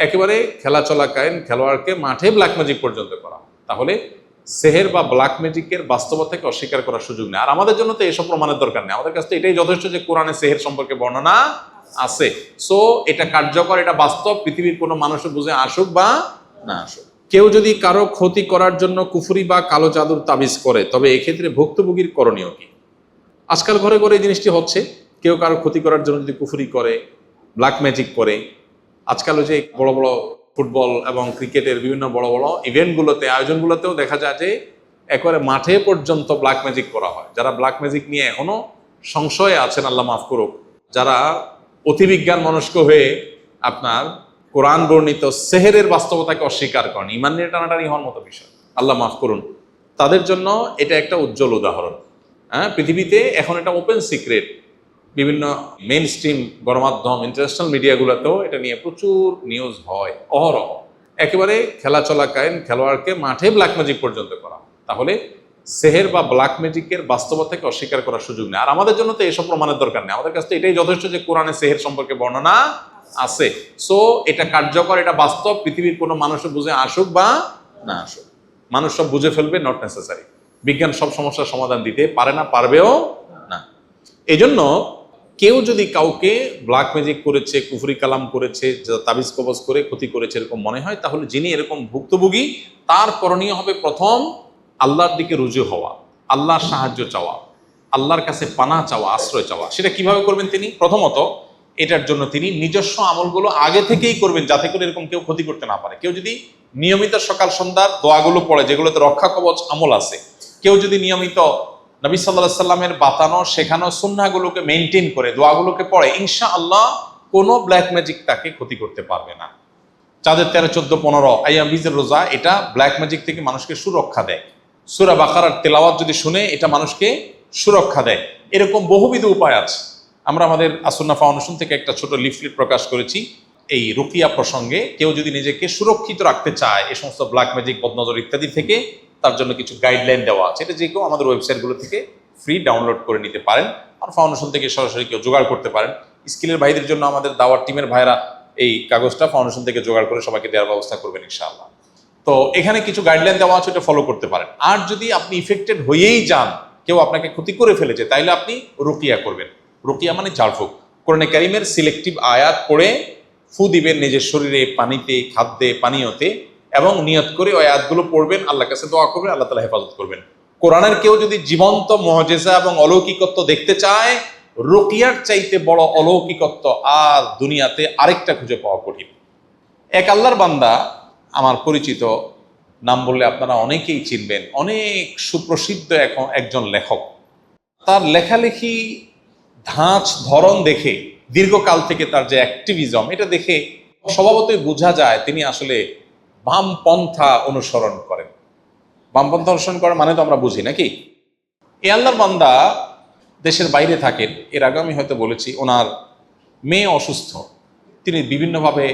একেবারে খেলা চলাকালীন খেলোয়াড়কে মাঠে ব্ল্যাক ম্যাজিক পর্যন্ত করা, তাহলে সেহের বা ব্ল্যাক ম্যাজিকের বাস্তবতাকে অস্বীকার করার সুযোগ নেই। আর আমাদের জন্য তো এসব প্রমাণের দরকার নেই, আমাদের কাছে তো এটাই যথেষ্ট যে কোরআনে সেহের সম্পর্কে বর্ণনা আছে। সো এটা কার্যকর, এটা বাস্তব, পৃথিবীর কোনো মানুষও বুঝে আসুক বা না আসুক। কেউ যদি কারো ক্ষতি করার জন্য কুফরি বা কালো জাদুর তাবিজ করে, তবে এক্ষেত্রে ভুক্তভোগীর করণীয় কি? আজকাল ঘরে ঘরে এই জিনিসটি হচ্ছে, কেউ কারো ক্ষতি করার জন্য যদি কুফরি করে, ব্ল্যাক ম্যাজিক করে। আজকাল যে বড় বড় ফুটবল এবং ক্রিকেটের বিভিন্ন বড় বড় ইভেন্টগুলোতে, আয়োজনগুলোতেও দেখা যায় যে একেবারে মাঠে পর্যন্ত ব্ল্যাক ম্যাজিক করা হয়। যারা ব্ল্যাক ম্যাজিক নিয়ে এখনো সংশয়ে আছেন, আল্লাহ মাফ করুক, যারা অতিবিজ্ঞান মনস্ক হয়ে আপনার কোরআন বর্ণিত সেহেরের বাস্তবতাকে অস্বীকার করেন, ইমান নিয়ে টানাটানি হওয়ার মতো বিষয়, আল্লাহ মাফ করুন, তাদের জন্য এটা একটা উজ্জ্বল উদাহরণ। হ্যাঁ, পৃথিবীতে এখন এটা ওপেন সিক্রেট, বিভিন্ন মেইন স্ট্রিম গণমাধ্যম, ইন্টারন্যাশনাল মিডিয়াগুলোতেও এটা নিয়ে প্রচুর নিউজ হয় অহরহ। একেবারে খেলা চলাকালীন খেলোয়াড়কে মাঠে ব্ল্যাক ম্যাজিক পর্যন্ত করা, তাহলে সেহের বা ব্ল্যাক ম্যাজিকের বাস্তবতাকে অস্বীকার করার সুযোগ নেই। আর আমাদের জন্য তো এসব প্রমাণের দরকার নেই, আমাদের কাছে তো এটাই যথেষ্ট যে কোরআনে সেহের সম্পর্কে বর্ণনা আছে। সো এটা কার্যকর, এটা বাস্তব, পৃথিবীর কোনো মানুষও বুঝে আসুক বা না আসুক, মানুষ সব বুঝে ফেলবে, নট নেসেসারি। বিজ্ঞান সব সমস্যার সমাধান দিতে পারে না, পারবেও না। এই জন্য কেউ যদি কাউকে ব্ল্যাক ম্যাজিক করেছে, কুফরি কালাম করেছে, তাবিজ কবজ করে ক্ষতি করেছে এরকম মনে হয়, তাহলে যিনি এরকম ভুক্তভোগী তার করণীয় হবে প্রথম আল্লাহর দিকে রুজু হওয়া, আল্লাহর সাহায্য চাওয়া, আল্লাহর কাছে পানা চাওয়া, আশ্রয় চাওয়া। সেটা কিভাবে করবেন তিনি? প্রথমত এটার জন্য তিনি নিজস্ব আমলগুলো আগে থেকেই করবেন, যাতে করে এরকম কেউ ক্ষতি করতে না পারে। কেউ যদি নিয়মিত সকাল সন্ধ্যার দোয়াগুলো পড়ে, যেগুলোতে রক্ষা কবচ আমল আছে, কেউ যদি নিয়মিত নবী সাল্লাল্লাহু আলাইহি সাল্লামের বাতানো শেখানো সুন্নাহগুলোকে মেইনটেইন করে দোয়াগুলোকে পড়ে, ইনশাআল্লাহ কোনো ব্ল্যাক ম্যাজিক তাকে ক্ষতি করতে পারবে না। চাঁদের 13, 14, 15 আইয়াম বীজের রোজা, এটা ব্ল্যাক ম্যাজিক থেকে মানুষকে সুরক্ষা দেয়। সূরা বাকারার তেলাওয়াত যদি শুনে, এটা মানুষকে সুরক্ষা দেয়। এরকম বহুবিধ উপায় আছে। আমরা আমাদের আসুন্নাহ ফাউন্ডেশন থেকে একটা ছোট লিফলেট প্রকাশ করেছি এই রুকিয়া প্রসঙ্গে। কেউ যদি নিজেকে সুরক্ষিত রাখতে চায় এই সমস্ত ব্ল্যাক ম্যাজিক, বদনজর ইত্যাদি থেকে, তার জন্য কিছু গাইডলাইন দেওয়া আছে। এটা যে কেউ আমাদের ওয়েবসাইটগুলো থেকে ফ্রি ডাউনলোড করে নিতে পারেন, আর ফাউন্ডেশন থেকে সরাসরি কেউ জোগাড় করতে পারেন। স্কিলের ভাইদের জন্য আমাদের দাওয়ার টিমের ভাইরা এই কাগজটা ফাউন্ডেশন থেকে জোগাড় করে সবাইকে দেওয়ার ব্যবস্থা করবেন ইনশাআল্লাহ। তো এখানে কিছু গাইডলাইন দেওয়া আছে, এটা ফলো করতে পারেন। আর যদি আপনি ইফেক্টেড হয়েই যান, কেউ আপনাকে ক্ষতি করে ফেলেছে, তাইলে আপনি রুকিয়া করবেন। রুকিয়া মানে ঝাড়ফুঁক, কোরআনে কারিমের সিলেক্টিভ আয়াত পড়ে ফু দিবেন নিজের শরীরে, পানিতে, খাদ্যে, পানীয়তে, এবং নিয়ত করে ওই আয়াতগুলো পড়বেন, আল্লাহর কাছে দোয়া করবেন, আল্লাহ তাআলা হেফাজত করবেন। কোরআনের কেউ যদি জীবন্ত মুআজিজা এবং অলৌকিকত্ব দেখতে চায়, রুকিয়ার চাইতে বড় অলৌকিকত্ব আর দুনিয়াতে আরেকটা খুঁজে পাওয়া কঠিন। এক আল্লাহর বান্দা, আমার পরিচিত, নাম বললে আপনারা অনেকেই চিনবেন, অনেক সুপ্রসিদ্ধ এখন একজন লেখক। তার লেখালেখি ধাঁচ ধরন দেখে, দীর্ঘকাল থেকে তার যে অ্যাক্টিভিজম, এটা দেখে স্বভাবতই বোঝা যায় তিনি আসলে বামপন্থা অনুসরণ করেন। বামপন্থা অনুসরণ করার মানে তো আমরা বুঝি নাকি? এ আল্লাহর বান্দা দেশের বাইরে থাকেন। এর আগে আমি হয়তো বলেছি, ওনার মেয়ে অসুস্থ। তিনি বিভিন্নভাবে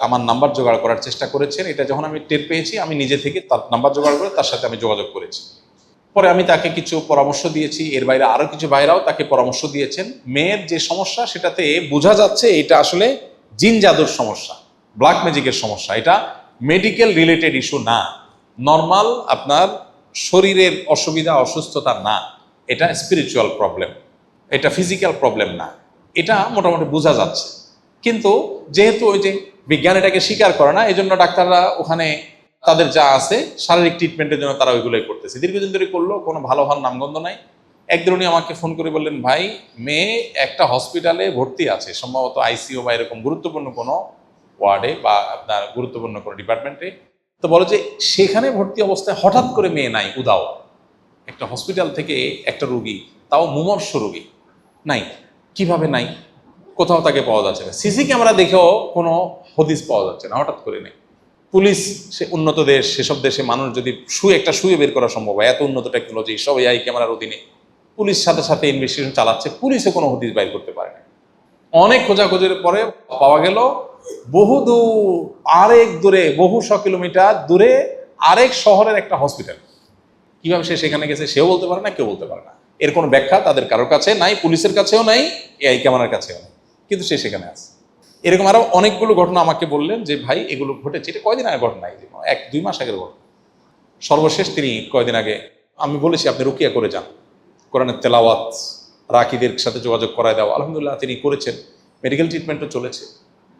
আমার নাম্বার জোগাড় করার চেষ্টা করেছেন। এটা যখন আমি টের পেয়েছি, আমি নিজে থেকে তার নাম্বার জোগাড় করে তার সাথে আমি যোগাযোগ করেছি। পরে আমি তাকে কিছু পরামর্শ দিয়েছি, এর বাইরে আরো কিছু ভাইরাও তাকে পরামর্শ দিয়েছেন। মেয়ের যে সমস্যা, সেটাতে বোঝা যাচ্ছে এটা আসলে জিন জাদুর সমস্যা, ব্ল্যাক ম্যাজিকের সমস্যা। এটা মেডিকেল রিলেটেড ইস্যু না, নর্মাল আপনার শরীরের অসুবিধা, অসুস্থতা না, এটা স্পিরিচুয়াল প্রবলেম, এটা ফিজিক্যাল প্রবলেম না। এটা মোটামুটি বোঝা যাচ্ছে। কিন্তু যেহেতু ওই যে বিজ্ঞান এটাকে স্বীকার করে না, এই জন্য ডাক্তাররা ওখানে তাদের যা আছে শারীরিক ট্রিটমেন্টের জন্য তারা ওইগুলোই করতেছে। দীর্ঘদিন ধরে করলো, কোনো ভালো ভালো নামগন্ধ নাই। একদিন উনি আমাকে ফোন করে বললেন, ভাই, মেয়ে একটা হসপিটালে ভর্তি আছে, সম্ভবত আইসিইউ বা এরকম গুরুত্বপূর্ণ কোনো ওয়ার্ডে বা আপনার গুরুত্বপূর্ণ কোনো ডিপার্টমেন্টে। তো বলো যে সেখানে ভর্তি অবস্থায় হঠাৎ করে মেয়ে নাই, উদাও। একটা হসপিটাল থেকে একটা রোগী, তাও মুমূর্ষু রোগী, নাই। কিভাবে নাই? কোথাও তাকে পাওয়া যাচ্ছে না, সিসি ক্যামেরা দেখেও কোনো হদিস পাওয়া যাচ্ছে না, হঠাৎ করে নেই। পুলিশ, সে উন্নত দেশ, সেসব দেশে মানুষ যদি একটা শুয়ে বের করা সম্ভব হয়, এত উন্নত টেকনোলজি, সব এআই ক্যামেরার অধীনে, পুলিশ সাথে সাথে ইনভেস্টিগেশন চালাচ্ছে, পুলিশে কোনো হদিস বাইর করতে পারে না। অনেক খোঁজাখুঁজির পরে পাওয়া গেল বহু দূর, আরেক দূরে, বহু 100 কিলোমিটার দূরে আরেক শহরের একটা হসপিটাল। কিভাবে সে সেখানে গেছে সেও বলতে পারে না, কেউ বলতে পারে না। এর কোনো ব্যাখ্যা তাদের কারোর কাছেও নাই, পুলিশের কাছেও নাই, এআই ক্যামেরার কাছেও নাই, কিন্তু সে সেখানে আছে। এরকম আরো অনেকগুলো ঘটনা আমাকে বললেন যে ভাই এগুলো ঘটেছে। এটা কয়দিন আগে ঘটনা, 1-2 মাস আগের ঘটনা। সর্বশেষ তিনি কয়দিন আগে, আমি বলেছি আপনি রুকিয়া করে যান, কোরআনের তেলাওয়াত, রাকিদের সাথে যোগাযোগ করায় দেওয়া, আলহামদুলিল্লাহ তিনি করেছেন। মেডিকেল ট্রিটমেন্টও চলেছে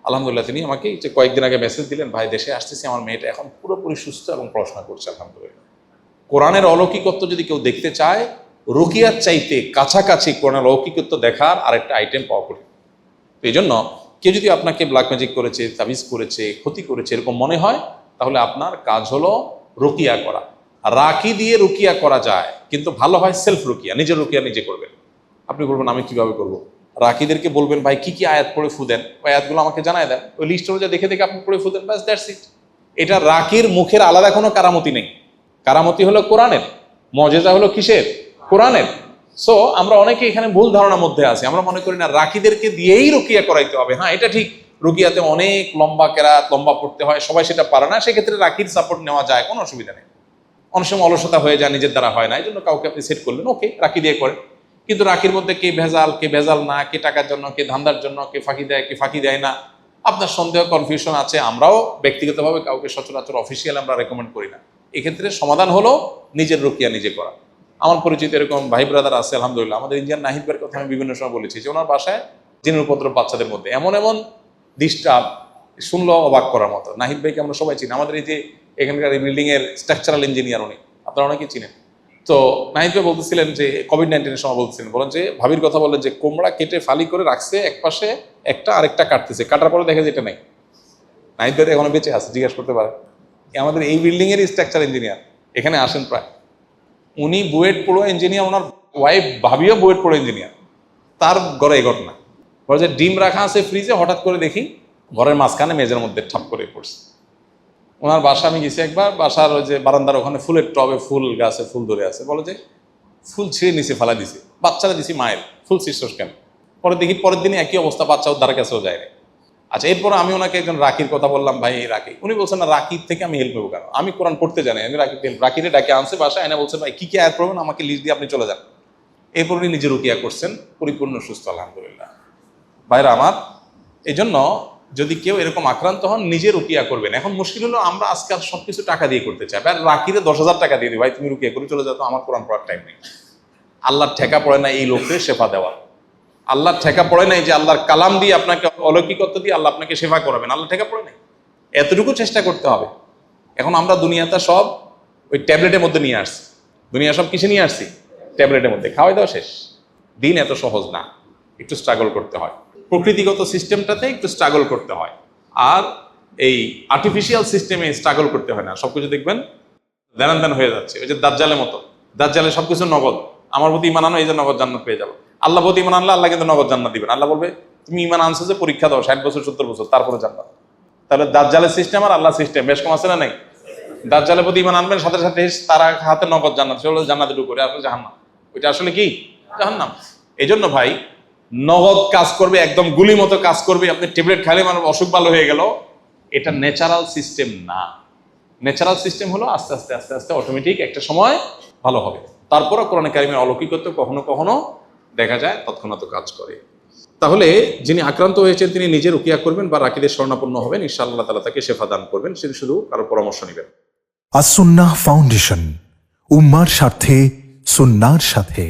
আলহামদুলিল্লাহ। তিনি আমাকে যে কয়েকদিন আগে মেসেজ দিলেন, ভাই দেশে আসতেছি, আমার মেয়েটা এখন পুরোপুরি সুস্থ এবং পড়াশোনা করছে আলহামদুলিল্লাহ। কোরআনের অলৌকিকত্ব যদি কেউ দেখতে চায়, রুকিয়ার চাইতে কাছাকাছি কোরআনের অলৌকিকত্ব দেখার আরেকটা আইটেম পাওয়া করি। তো এই জন্য কেউ যদি আপনাকে ব্ল্যাক ম্যাজিক করেছে, তাবিজ করেছে, ক্ষতি করেছে এরকম মনে হয়, তাহলে আপনার কাজ হলো রুকিয়া করা। রাকি দিয়ে রুকিয়া করা যায়, কিন্তু ভালো হয় সেলফ রুকিয়া, নিজের রুকিয়া নিজে করবেন। আপনি বলবেন আমি কিভাবে করব? রাকিদেরকে বলবেন ভাই কি কি আয়াত পড়ে ফু দেন, ওই আয়াতগুলো আমাকে জানায় দেন, ওই লিস্ট অনুযায়ী দেখে দেখে আপনি পড়ে ফু দেন, ব্যাস দ্যাটস ইট। এটা রাকির মুখের আলাদা কোনো কারামতি নেই। কারামতি হলো কোরআনের, মজেজা হলো কিসের? কোরআনের। সো আমরা অনেকে এখানে ভুল ধারণার মধ্যে আছি, আমরা মনে করি না রাকিদেরকে দিয়েই রুকিয়া করাইতে হবে। হ্যাঁ এটা ঠিক, রুকিয়াতে অনেক লম্বা কেরাত, লম্বা পড়তে হয়, সবাই সেটা পারে না, সেক্ষেত্রে রাকির সাপোর্ট নেওয়া যায়, কোনো অসুবিধা নেই। অনেক সময় অলসতা হয়ে যায়, নিজের দ্বারা হয় না, এই জন্য কাউকে আপনি সেট করলেন, ওকে রাকি দিয়ে করেন। কিন্তু রাকির মধ্যে কে ভেজাল, কে ভেজাল না, কে টাকার জন্য, কে ধান্দার জন্য, কে ফাঁকি দেয়, কে ফাঁকি দেয় না, আপনার সন্দেহ কনফিউশন আছে। আমরাও ব্যক্তিগতভাবে কাউকে সচরাচর অফিসিয়াল আমরা রেকমেন্ড করি না। এক্ষেত্রে সমাধান হলো নিজের রুকিয়া নিজে করা। আমার পরিচিত এরকম ভাই ব্রাদার আছে আলহামদুলিল্লাহ। আমাদের ইন্ডিয়ান নাহিদ ভাইয়ের কথা আমি বিভিন্ন সময় বলেছি যে ওনার বাসায় জিনের উপদ্রব বাচ্চাদের মধ্যে এমন এমন ডিস্টার্ব, শুনলো অবাক করার মতো। নাহিদ ভাইকে আমরা সবাই চিনি, আমাদের এই যে এখানকার এই বিল্ডিং এর স্ট্রাকচারাল ইঞ্জিনিয়ার উনি, আপনারা অনেকেই চিনেন। তো নাহিদ ভাই বলতেছিলেন যে কোভিড-19 সময় বলতেছিলেন, বলেন যে ভাবির কথা বললেন যে কোমড়া কেটে ফালি করে রাখছে এক পাশে, একটা আরেকটা কাটতেছে, কাটার পরে দেখে যেটা নাই। নাহিদ ভাই এখনো বেঁচে আছে, জিজ্ঞাসা করতে পারে। আমাদের এই বিল্ডিং এর স্ট্রাকচার ইঞ্জিনিয়ার এখানে আসেন প্রায়, উনি বুয়েট পড়ুয়া ইঞ্জিনিয়ার, ওনার ওয়াইফ ভাবিও বুয়েট পড়ুয়া ইঞ্জিনিয়ার। তার ঘরে এই ঘটনা, বলে যে ডিম রাখা আছে ফ্রিজে, হঠাৎ করে দেখি ঘরের মাঝখানে মেজের মধ্যে ঠাপ করে পড়ছে। ওনার বাসা আমি গেছি একবার, বাসার ওই যে বারান্দার ওখানে ফুলের টবে ফুল গাছে ফুল ধরে আছে, বলে যে ফুল ছিঁড়ে নিচে ফেলা দিছে, বাচ্চারা দিছি মায়ের, ফুল ছিঁড়ছস কেন? পরে দেখি পরের দিনে একই অবস্থা, বাচ্চা উদ্ধার কাছেও যায় না। আচ্ছা, এরপর আমি ওনাকে একজন রাকির কথা বললাম, ভাই এই রাকি, উনি বলছেন না রাকির থেকে আমি হেল্প নেবো কেন, আমি কোরআন পড়তে জানি, আমি রাকিরে ডাকে আনছে বাসা এনে, বলছেন ভাই কি কি আয়াত পড়বেন আমাকে লিস্ট দিয়ে আপনি চলে যান। এরপর উনি নিজে রুকিয়া করছেন, পরিপূর্ণ সুস্থ আলহামদুলিল্লাহ। ভাইরা আমার, এই জন্য যদি কেউ এরকম আক্রান্ত হন নিজে রুকিয়া করবেন। এখন মুশকিল হলো আমরা আজকাল সবকিছু টাকা দিয়ে করতে চাই, আর রাকিরে 10,000 টাকা দিয়ে দিই, ভাই তুমি রুকিয়া করে চলে যাও তো, আমার কোরআন পড়ার টাইম নেই। আল্লাহর ঠেকা পড়ে না এই লোককে শেফা দেওয়া, আল্লাহর ঠেকা পড়ে নাই যে আল্লাহর কালাম দিয়ে আপনাকে অলৌকিকত্ব দিয়ে আল্লাহ আপনাকে সেবা করাবেন, আল্লাহ ঠেকা পড়ে নাই। এতটুকু চেষ্টা করতে হবে। এখন আমরা দুনিয়াটা সব ওই ট্যাবলেটের মধ্যে নিয়ে আসছি, দুনিয়া সব কিসে নিয়ে আসছি? ট্যাবলেটের মধ্যে, খাওয়াই দেওয়া শেষ। দিন এত সহজ না, একটু স্ট্রাগল করতে হয়, প্রকৃতিগত সিস্টেমটাতে একটু স্ট্রাগল করতে হয়, আর এই আর্টিফিশিয়াল সিস্টেমে স্ট্রাগল করতে হয় না। সবকিছু দেখবেন দেন দেন হয়ে যাচ্ছে, ওই যে দাজ্জালের মতো, দাজ্জালে সবকিছু নগদ, আমার প্রতি ইমান আনো এই যে নগদ জান্নাত পেয়ে যাবো। আল্লাহ প্রতি ইমান আনলে আল্লাহ কিন্তু নগদ জান্নাত দিবেন। আল্লাহ বলবে তুমি ইমান আনছো যে পরীক্ষা দাও 60 বছর 70 বছর, তারপরে জান্নাত। তাহলে দাজ্জালের সিস্টেম আর আল্লাহ সিস্টেম বেশ কম আছে না নাই? দাজ্জালের প্রতি ইমান আনবেন, সাথে সাথে তারা হাতে নগদ জান্নাত, সেগুলো জান্নাতে ঢুকে, আসলে জাহান্নাম। ওইটা আসলে কি? জাহান্নাম। এই জন্য ভাই নগদ কাজ করবে, একদম গুলি মতো কাজ করবে, আপনি ট্যাবলেট খাইলে মানে অসুখ ভালো হয়ে গেল, এটা ন্যাচারাল সিস্টেম না। ন্যাচারাল সিস্টেম হলো আস্তে আস্তে আস্তে আস্তে অটোমেটিক একটা সময় ভালো হবে। তারপরও কোরআন কারিমের অলৌকিকত্ব কখনো কখনো দেখা যায় তৎক্ষণাৎ কাজ করে। তাহলে যিনি আক্রান্ত হয়েছেন তিনি নিজে রুকিয়া করবেন বা রাকিদের শরণাপন্ন হবেন, ইনশাআল্লাহ তাআলা তাকে শেফা দান করবেন, তিনি শুধু কারো পরামর্শ নেবেন। আস-সুন্নাহ ফাউন্ডেশন, উম্মার স্বার্থে সুন্নাহর সাথে।